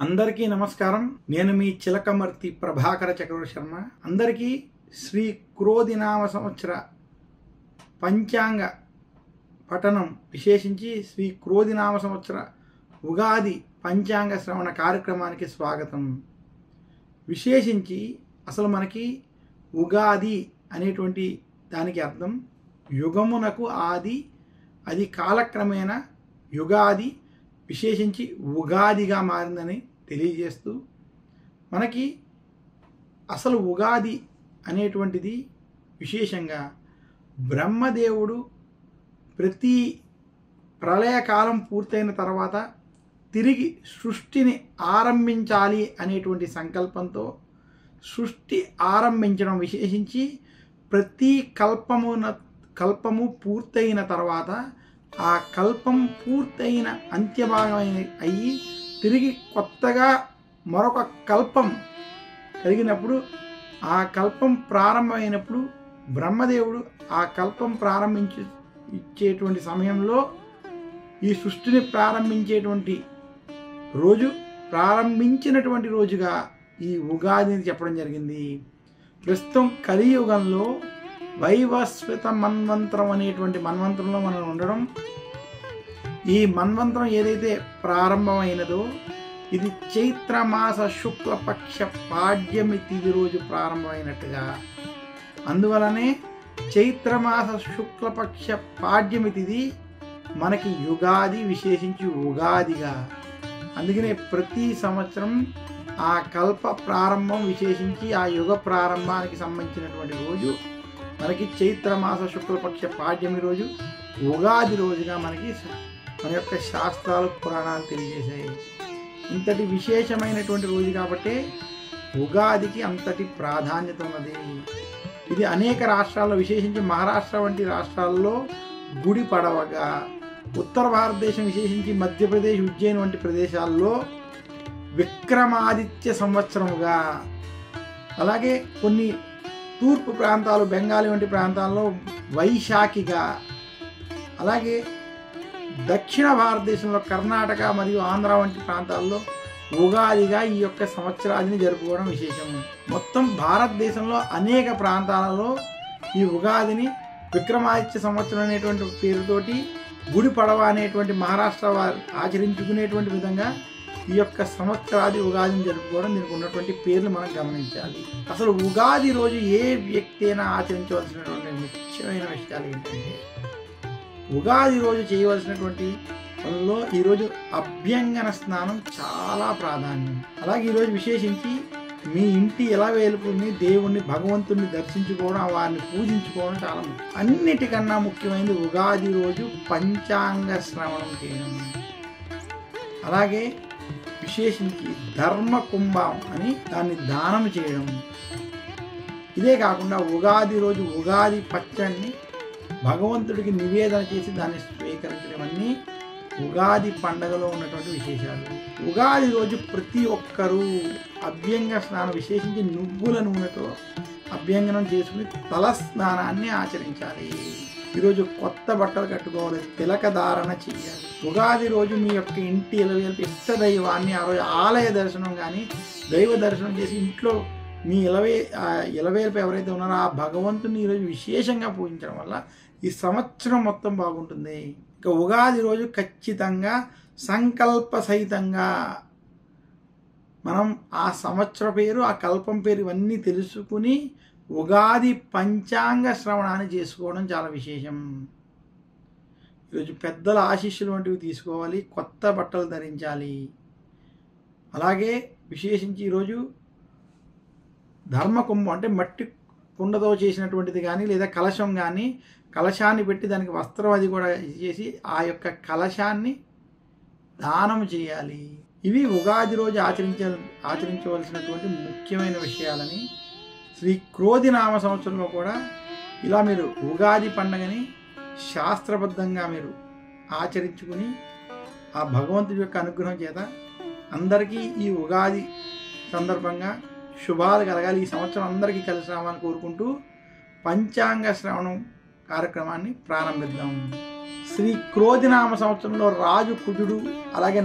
అందరికీ నమస్కారం. నేను మీ చిలకమర్తి ప్రభాకర చక్రవర్తి శర్మ. అందరికీ శ్రీ క్రోధినామ సంవత్సర పంచాంగ పఠనం, విశేషించి శ్రీ క్రోధినామ సంవత్సర ఉగాది పంచాంగ శ్రవణ కార్యక్రమానికి స్వాగతం. విశేషించి అసలు మనకి ఉగాది అనేటువంటి దానికి అర్థం యుగమునకు ఆది, అది కాలక్రమేణా యుగాది విశేషించి ఉగాదిగా మారిందని తెలియజేస్తూ, మనకి అసలు ఉగాది అనేటువంటిది విశేషంగా బ్రహ్మదేవుడు ప్రతి ప్రళయకాలం పూర్తయిన తర్వాత తిరిగి సృష్టిని ఆరంభించాలి అనేటువంటి సంకల్పంతో సృష్టి ఆరంభించడం, విశేషించి ప్రతి కల్పము పూర్తయిన తర్వాత ఆ కల్పం పూర్తయిన అంత్యభాగం అయ్యి తిరిగి కొత్తగా మరొక కల్పం కలిగినప్పుడు, ఆ కల్పం ప్రారంభమైనప్పుడు బ్రహ్మదేవుడు ఆ కల్పం ఇచ్చేటువంటి సమయంలో ఈ సృష్టిని ప్రారంభించినటువంటి రోజుగా ఈ ఉగాదిని చెప్పడం జరిగింది. ప్రస్తుతం కలియుగంలో వైవస్వత మన్వంతరం అనేటువంటి మన్వంతరంలో మనం ఉండడం, ఈ మన్వంతరం ఏదైతే ప్రారంభమైనదో ఇది చైత్రమాస శుక్లపక్ష పాడ్యమి తిథి రోజు ప్రారంభమైనట్టుగా, అందువలనే చైత్రమాస శుక్లపక్ష పాడ్యమి తిథి మనకి యుగాది, విశేషించి ఉగాదిగా. అందుకనే ప్రతి సంవత్సరం ఆ కల్ప ప్రారంభం, విశేషించి ఆ యుగ ప్రారంభానికి సంబంధించినటువంటి రోజు మనకి చైత్రమాస శుక్లపక్ష పాడ్యమి రోజు, ఉగాది రోజుగా మనకి మన యొక్క శాస్త్రాలు, పురాణాలు తెలియజేశాయి. ఇంతటి విశేషమైనటువంటి రోజు కాబట్టి ఉగాదికి అంతటి ప్రాధాన్యత ఉన్నది. ఇది అనేక రాష్ట్రాల్లో, విశేషించి మహారాష్ట్ర వంటి రాష్ట్రాల్లో గుడి పడవగా, ఉత్తర భారతదేశం విశేషించి మధ్యప్రదేశ్, ఉజ్జయిన్ వంటి ప్రదేశాల్లో విక్రమాదిత్య సంవత్సరముగా, అలాగే కొన్ని తూర్పు ప్రాంతాలు, బెంగాలీ వంటి ప్రాంతాల్లో వైశాఖిగా, అలాగే దక్షిణ భారతదేశంలో కర్ణాటక మరియు ఆంధ్ర వంటి ప్రాంతాల్లో ఉగాదిగా ఈ యొక్క సంవత్సరాదిని జరుపుకోవడం విశేషం. మొత్తం భారతదేశంలో అనేక ప్రాంతాలలో ఈ ఉగాదిని విక్రమాదిత్య సంవత్సరం అనేటువంటి పేరుతోటి గుడి పడవ అనేటువంటి మహారాష్ట్ర వారు ఆచరించుకునేటువంటి విధంగా ఈ యొక్క సంవత్సరాది ఉగాదిని జరుపుకోవడం, దీనికి ఉన్నటువంటి పేర్లు మనం గమనించాలి. అసలు ఉగాది రోజు ఏ వ్యక్తి అయినా ఆచరించవలసినటువంటి ముఖ్యమైన విషయాలు ఏంటంటే, ఉగాది రోజు చేయవలసినటువంటి పనుల్లో ఈరోజు అభ్యంగన స్నానం చాలా ప్రాధాన్యం. అలాగే ఈరోజు విశేషించి మీ ఇంటి ఎలా వేలుపుని దేవుణ్ణి, భగవంతుణ్ణి దర్శించుకోవడం, వారిని పూజించుకోవడం చాలా ముఖ్యం. అన్నిటికన్నా ముఖ్యమైనది ఉగాది రోజు పంచాంగ శ్రవణం చేయడం, అలాగే విశేషించి ధర్మ కుంభం అని దాన్ని దానం చేయడం. ఇదే కాకుండా ఉగాది రోజు ఉగాది పచ్చడిని భగవంతుడికి నివేదన చేసి దాన్ని స్వీకరించడం అన్నీ ఉగాది పండగలో ఉన్నటువంటి విశేషాలు. ఉగాది రోజు ప్రతి ఒక్కరూ అభ్యంగ స్నానం, విశేషించి నువ్వుల నూనెతో అభ్యంగనం చేసుకుని తల స్నానాన్ని ఆచరించాలి. ఈరోజు కొత్త బట్టలు కట్టుకోవాలి, తిలక ధారణ చేయాలి. ఉగాది రోజు మీ యొక్క ఇంటి ఇష్ట దైవాన్ని ఆ రోజు ఆలయ దర్శనం కానీ దైవ దర్శనం చేసి ఇంట్లో మీ ఇలవేల్పు ఎవరైతే ఉన్నారో ఆ భగవంతుని ఈరోజు విశేషంగా పూజించడం వల్ల ఈ సంవత్సరం మొత్తం బాగుంటుంది. ఇక ఉగాది రోజు ఖచ్చితంగా సంకల్ప సహితంగా మనం ఆ సంవత్సర పేరు, ఆ కల్పం పేరు ఇవన్నీ తెలుసుకుని ఉగాది పంచాంగ శ్రవణాన్ని చేసుకోవడం చాలా విశేషం. ఈరోజు పెద్దల ఆశీస్సులు వంటివి తీసుకోవాలి, కొత్త బట్టలు ధరించాలి. అలాగే విశేషించి ఈరోజు ధర్మకుంభం అంటే మట్టి కుండతో చేసినటువంటిది కానీ, లేదా కలశం కానీ, కలశాన్ని పెట్టి దానికి వస్త్రం అది కూడా చేసి ఆ యొక్క కలశాన్ని దానం చేయాలి. ఇవి ఉగాది రోజు ఆచరించవలసినటువంటి ముఖ్యమైన విషయాలని శ్రీ క్రోధినామ సంవత్సరంలో కూడా ఇలా మీరు ఉగాది పండుగని శాస్త్రబద్ధంగా మీరు ఆచరించుకుని ఆ భగవంతుడి యొక్క అనుగ్రహం చేత అందరికీ ఈ ఉగాది సందర్భంగా శుభాలు కలగాలి, ఈ సంవత్సరం అందరికీ కలిసి రావాలని కోరుకుంటూ పంచాంగ శ్రవణం కార్యక్రమాన్ని ప్రారంభిద్దాం. శ్రీ క్రోధినామ సంవత్సరంలో రాజు కుజుడు, అలాగే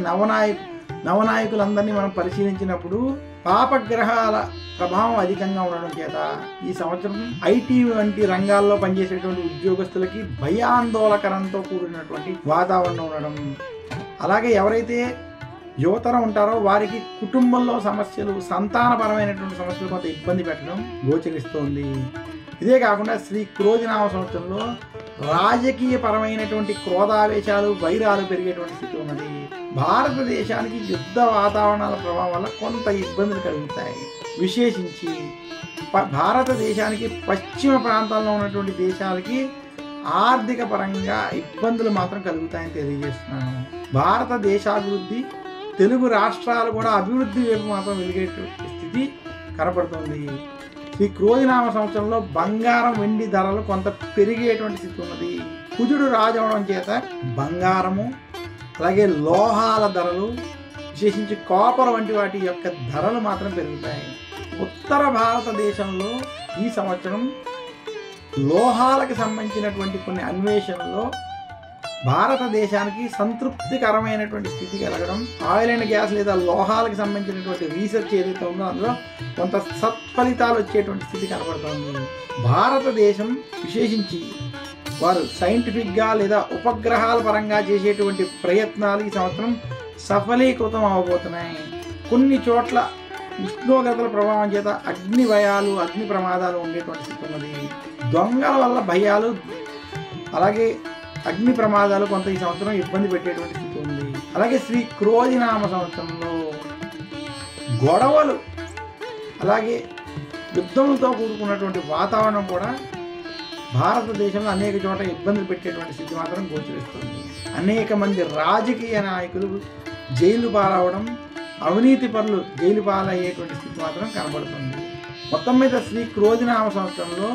నవనాయకులందరినీ మనం పరిశీలించినప్పుడు పాపగ్రహాల ప్రభావం అధికంగా ఉండడం చేత ఈ సంవత్సరం ఐటీ వంటి రంగాల్లో పనిచేసేటువంటి ఉద్యోగస్తులకి భయాందోళకరంతో కూడినటువంటి వాతావరణం ఉండడం, అలాగే ఎవరైతే యువతరం ఉంటారో వారికి కుటుంబంలో సమస్యలు, సంతానపరమైనటువంటి సమస్యలు కొంత ఇబ్బంది పెట్టడం గోచరిస్తోంది. ఇదే కాకుండా శ్రీ క్రోధినామ సంవత్సరంలో రాజకీయ పరమైనటువంటి క్రోధావేశాలు, వైరాలు పెరిగేటువంటి స్థితి ఉన్నది. భారతదేశానికి యుద్ధ వాతావరణాల ప్రభావం వల్ల కొంత ఇబ్బందులు కలుగుతాయి. విశేషించి భారతదేశానికి పశ్చిమ ప్రాంతాల్లో ఉన్నటువంటి దేశాలకి ఆర్థిక పరంగా ఇబ్బందులు మాత్రం కలుగుతాయని తెలియజేస్తున్నాను. భారతదేశాభివృద్ధి, తెలుగు రాష్ట్రాలు కూడా అభివృద్ధి వైపు మాత్రం వెలిగేటువంటి స్థితి కనపడుతుంది. శ్రీ క్రోధినామ సంవత్సరంలో బంగారం, వెండి ధరలు కొంత పెరిగేటువంటి స్థితి ఉన్నది. కుజుడు రాజవడం చేత బంగారము, అలాగే లోహాల ధరలు, విశేషించి కాపర్ వంటి వాటి యొక్క ధరలు మాత్రం పెరుగుతాయి. ఉత్తర భారతదేశంలో ఈ సంవత్సరం లోహాలకు సంబంధించినటువంటి కొన్ని అన్వేషణలో భారతదేశానికి సంతృప్తికరమైనటువంటి స్థితి కలగడం, ఆయిల్ అండ్ గ్యాస్ లేదా లోహాలకు సంబంధించినటువంటి రీసెర్చ్ ఏదైతే ఉందో అందులో కొంత సత్ఫలితాలు వచ్చేటువంటి స్థితి కనబడుతుంది. భారతదేశం విశేషించి వారు సైంటిఫిక్గా లేదా ఉపగ్రహాల పరంగా చేసేటువంటి ప్రయత్నాలు ఈ సంవత్సరం సఫలీకృతం అవబోతున్నాయి. కొన్ని చోట్ల ఉష్ణోగ్రతల ప్రభావం చేత అగ్ని భయాలు, అగ్ని ప్రమాదాలు ఉండేటువంటి స్థితి ఉన్నది. దొంగల వల్ల భయాలు, అలాగే అగ్ని ప్రమాదాలు కొంత ఈ సంవత్సరం ఇబ్బంది పెట్టేటువంటి స్థితి ఉంది. అలాగే శ్రీ క్రోధినామ సంవత్సరంలో గొడవలు, అలాగే యుద్ధములతో కూడుకున్నటువంటి వాతావరణం కూడా భారతదేశంలో అనేక చోట్ల ఇబ్బందులు పెట్టేటువంటి స్థితి మాత్రం గోచరిస్తుంది. అనేక మంది రాజకీయ నాయకులు జైలు పాలవడం, అవినీతి పనులు జైలు పాలయ్యేటువంటి స్థితి మాత్రం కనబడుతుంది. మొత్తం మీద శ్రీ క్రోధినామ సంవత్సరంలో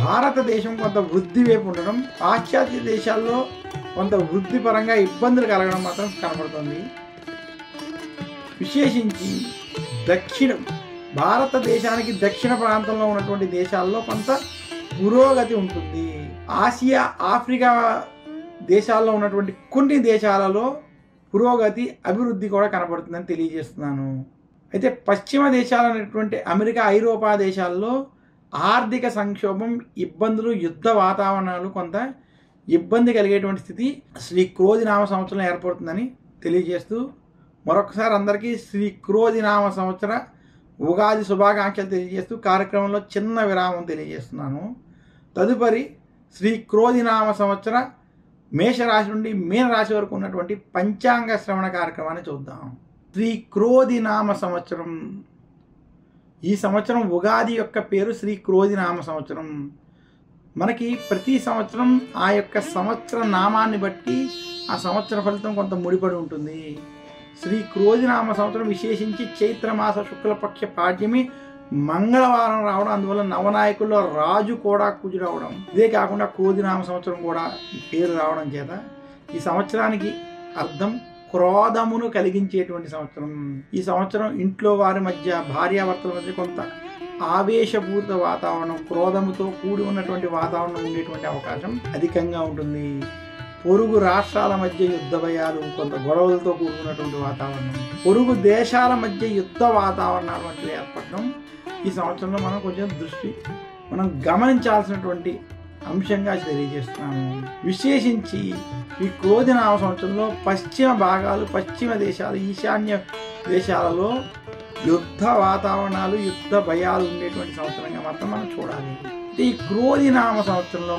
భారతదేశం కొంత వృద్ధి వైపు ఉండడం, పాశ్చాత్య దేశాల్లో కొంత వృద్ధి పరంగా ఇబ్బందులు కలగడం మాత్రం కనబడుతుంది. విశేషించి భారతదేశానికి దక్షిణ ప్రాంతంలో ఉన్నటువంటి దేశాల్లో కొంత పురోగతి ఉంటుంది. ఆసియా, ఆఫ్రికా దేశాల్లో ఉన్నటువంటి కొన్ని దేశాలలో పురోగతి, అభివృద్ధి కూడా కనపడుతుందని తెలియజేస్తున్నాను. అయితే పశ్చిమ దేశాలు అనేటువంటి అమెరికా, ఐరోపా దేశాల్లో ఆర్థిక సంక్షోభం, ఇబ్బందులు, యుద్ధ వాతావరణాలు కొంత ఇబ్బంది కలిగేటువంటి స్థితి శ్రీ క్రోధినామ సంవత్సరంలో ఏర్పడుతుందని తెలియజేస్తూ మరొకసారి అందరికీ శ్రీ క్రోధినామ సంవత్సర ఉగాది శుభాకాంక్షలు తెలియజేస్తూ కార్యక్రమంలో చిన్న విరామం తెలియజేస్తున్నాను. తదుపరి శ్రీ క్రోధినామ సంవత్సర మేషరాశి నుండి మీనరాశి వరకు ఉన్నటువంటి పంచాంగ శ్రవణ కార్యక్రమాన్ని చూద్దాం. శ్రీ క్రోధినామ సంవత్సరం, ఈ సంవత్సరం ఉగాది యొక్క పేరు శ్రీ క్రోధినామ సంవత్సరం. మనకి ప్రతి సంవత్సరం ఆ యొక్క సంవత్సర నామాన్ని బట్టి ఆ సంవత్సర ఫలితం కొంత ముడిపడి ఉంటుంది. శ్రీ క్రోధినామ సంవత్సరం విశేషించి చైత్రమాస శుక్లపక్ష పాడ్యమి మంగళవారం రావడం, అందువల్ల నవనాయకుల్లో రాజు కూడా కుజుడు అవడం, ఇదే కాకుండా క్రోధినామ సంవత్సరం కూడా ఈ పేరు రావడం చేత ఈ సంవత్సరానికి అర్థం క్రోధమును కలిగించేటువంటి సంవత్సరం. ఈ సంవత్సరం ఇంట్లో వారి మధ్య, భార్యాభర్తల మధ్య కొంత ఆవేశపూరిత వాతావరణం, క్రోధముతో కూడి ఉన్నటువంటి వాతావరణం ఉండేటువంటి అవకాశం అధికంగా ఉంటుంది. పొరుగు రాష్ట్రాల మధ్య యుద్ధ భయాలు, కొంత గొడవలతో కూడుకున్నటువంటి వాతావరణం, పొరుగు దేశాల మధ్య యుద్ధ వాతావరణాలు వంటివి ఏర్పడడం ఈ సంవత్సరంలో మనం గమనించాల్సినటువంటి అంశంగా తెలియజేస్తున్నాను. విశేషించి ఈ క్రోధినామ సంవత్సరంలో పశ్చిమ భాగాలు, పశ్చిమ దేశాలు, ఈశాన్య దేశాలలో యుద్ధ వాతావరణాలు, యుద్ధ భయాలు ఉండేటువంటి సంవత్సరంగా మాత్రం మనం చూడాలి. ఈ క్రోధినామ సంవత్సరంలో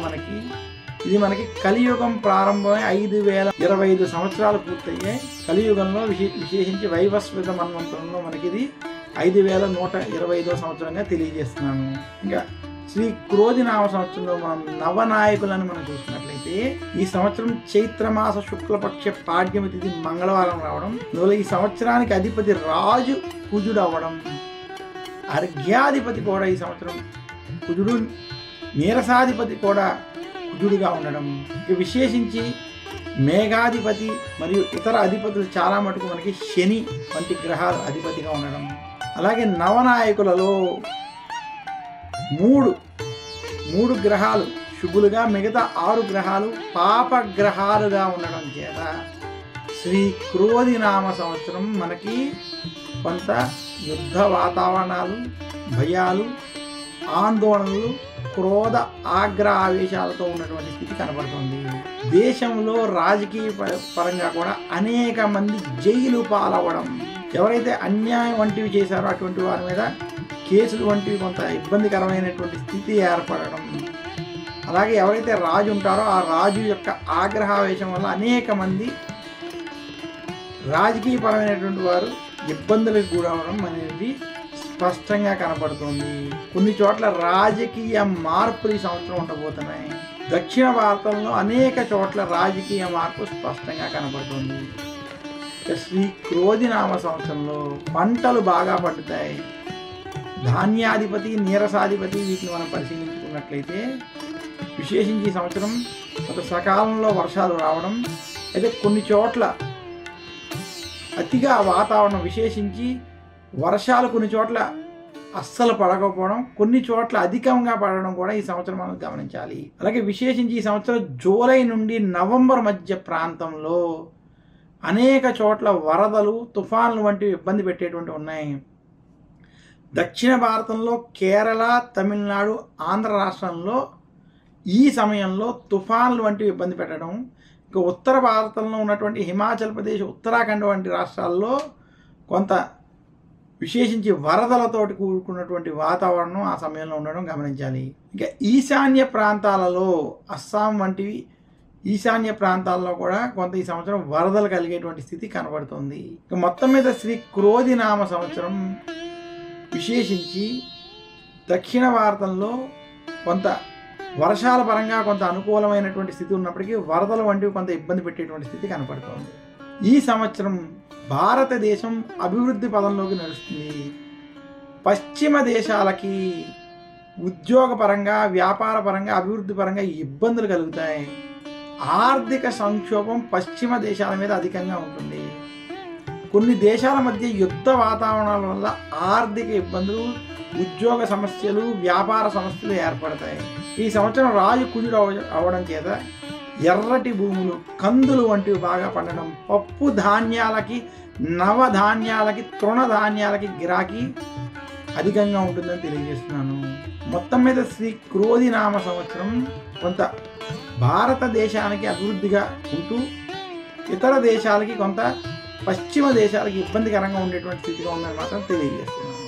ఇది మనకి కలియుగం ప్రారంభమై 5025 సంవత్సరాలు పూర్తయ్యాయి. కలియుగంలో విశేషించి వైవస్వత మన్వంతరంలో మనకి ఇది 5125వ సంవత్సరంగా తెలియజేస్తున్నాను. ఇంకా శ్రీ క్రోధినామ సంవత్సరంలో మనం నవనాయకులను మనం చూసినట్లయితే ఈ సంవత్సరం చైత్రమాస శుక్లపక్ష పాడ్యమి తిథి మంగళవారం రావడం, అందువల్ల ఈ సంవత్సరానికి అధిపతి రాజు కుజుడు అవ్వడం, అర్ఘ్యాధిపతి కూడా ఈ సంవత్సరం కుజుడు, నీరసాధిపతి కూడా కుజుడుగా ఉండడం, విశేషించి మేఘాధిపతి మరియు ఇతర అధిపతులు చాలా మటుకు మనకి శని వంటి గ్రహాలు అధిపతిగా ఉండడం, అలాగే నవనాయకులలో మూడు గ్రహాలు శుభులుగా, మిగతా 6 గ్రహాలు పాప గ్రహాలుగా ఉండడం చేత శ్రీ క్రోధినామ సంవత్సరం మనకి కొంత యుద్ధ వాతావరణాలు, భయాలు, ఆందోళనలు, క్రోధ ఆగ్రహ ఆవేశాలతో ఉన్నటువంటి స్థితి కనబడుతుంది. దేశంలో రాజకీయ పరంగా కూడా అనేక మంది జైలు పాలవ్వడం, ఎవరైతే అన్యాయం వంటివి చేశారో అటువంటి వారి మీద కేసులు వంటివి కొంత ఇబ్బందికరమైనటువంటి స్థితి ఏర్పడడం, అలాగే ఎవరైతే రాజు ఉంటారో ఆ రాజు యొక్క ఆగ్రహావేశం వల్ల అనేక మంది రాజకీయపరమైనటువంటి వారు ఇబ్బందులకు గురవడం అనేది స్పష్టంగా కనపడుతుంది. కొన్ని చోట్ల రాజకీయ మార్పులు ఈ సంవత్సరం ఉండబోతున్నాయి. దక్షిణ భారతంలో అనేక చోట్ల రాజకీయ మార్పు స్పష్టంగా కనపడుతుంది. శ్రీ క్రోధినామ సంవత్సరంలో పంటలు బాగా పండుతాయి. ధాన్యాధిపతి, నీరసాధిపతి వీటిని మనం పరిశీలించుకున్నట్లయితే విశేషించి ఈ సంవత్సరం ఒక సకాలంలో వర్షాలు రావడం, అయితే కొన్ని చోట్ల అతిగా వాతావరణం, విశేషించి వర్షాలు కొన్ని చోట్ల అస్సలు పడకపోవడం, కొన్ని చోట్ల అధికంగా పడడం కూడా ఈ సంవత్సరం మనం గమనించాలి. అలాగే విశేషించి ఈ సంవత్సరం జూలై నుండి నవంబర్ మధ్య ప్రాంతంలో అనేక చోట్ల వరదలు, తుఫాన్లు వంటివి ఇబ్బంది పెట్టేటువంటి ఉన్నాయి. దక్షిణ భారతంలో కేరళ, తమిళనాడు, ఆంధ్ర రాష్ట్రంలో ఈ సమయంలో తుఫాన్లు వంటివి ఇబ్బంది పెట్టడం, ఇక ఉత్తర భారతంలో ఉన్నటువంటి హిమాచల్ ప్రదేశ్, ఉత్తరాఖండ్ వంటి రాష్ట్రాల్లో కొంత విశేషించి వరదలతోటి కూడుకున్నటువంటి వాతావరణం ఆ సమయంలో ఉండడం గమనించాలి. ఇక ఈశాన్య ప్రాంతాలలో అస్సాం వంటివి ఈశాన్య ప్రాంతాల్లో కూడా కొంత ఈ సంవత్సరం వరదలు కలిగేటువంటి స్థితి కనబడుతుంది. ఇక మొత్తం మీద శ్రీ క్రోధినామ సంవత్సరం విశేషించి దక్షిణ భారతంలో కొంత వర్షాల పరంగా కొంత అనుకూలమైనటువంటి స్థితి ఉన్నప్పటికీ వరదలు వంటివి కొంత ఇబ్బంది పెట్టేటువంటి స్థితి కనపడుతోంది. ఈ సంవత్సరం భారతదేశం అభివృద్ధి పదంలోకి నడుస్తుంది. పశ్చిమ దేశాలకి ఉద్యోగపరంగా, వ్యాపార పరంగా, అభివృద్ధి పరంగా ఇబ్బందులు కలుగుతాయి. ఆర్థిక సంక్షోభం పశ్చిమ దేశాల మీద అధికంగా ఉంటుంది. కొన్ని దేశాల మధ్య యుద్ధ వాతావరణాల వల్ల ఆర్థిక ఇబ్బందులు, ఉద్యోగ సమస్యలు, వ్యాపార సమస్యలు ఏర్పడతాయి. ఈ సంవత్సరం రాజు కుజుడు అవడం చేత ఎర్రటి భూములు, కందులు వంటివి బాగా పండడం, పప్పు ధాన్యాలకి, నవధాన్యాలకి, తృణధాన్యాలకి గిరాకీ అధికంగా ఉంటుందని తెలియజేస్తున్నాను. మొత్తం మీద శ్రీ క్రోధినామ సంవత్సరం కొంత భారతదేశానికి అభివృద్ధిగా ఉంటూ ఇతర దేశాలకి కొంత పశ్చిమ దేశాలకి ఇబ్బందికరంగా ఉండేటువంటి స్థితిగా ఉందని మాత్రం తెలియజేస్తున్నాను.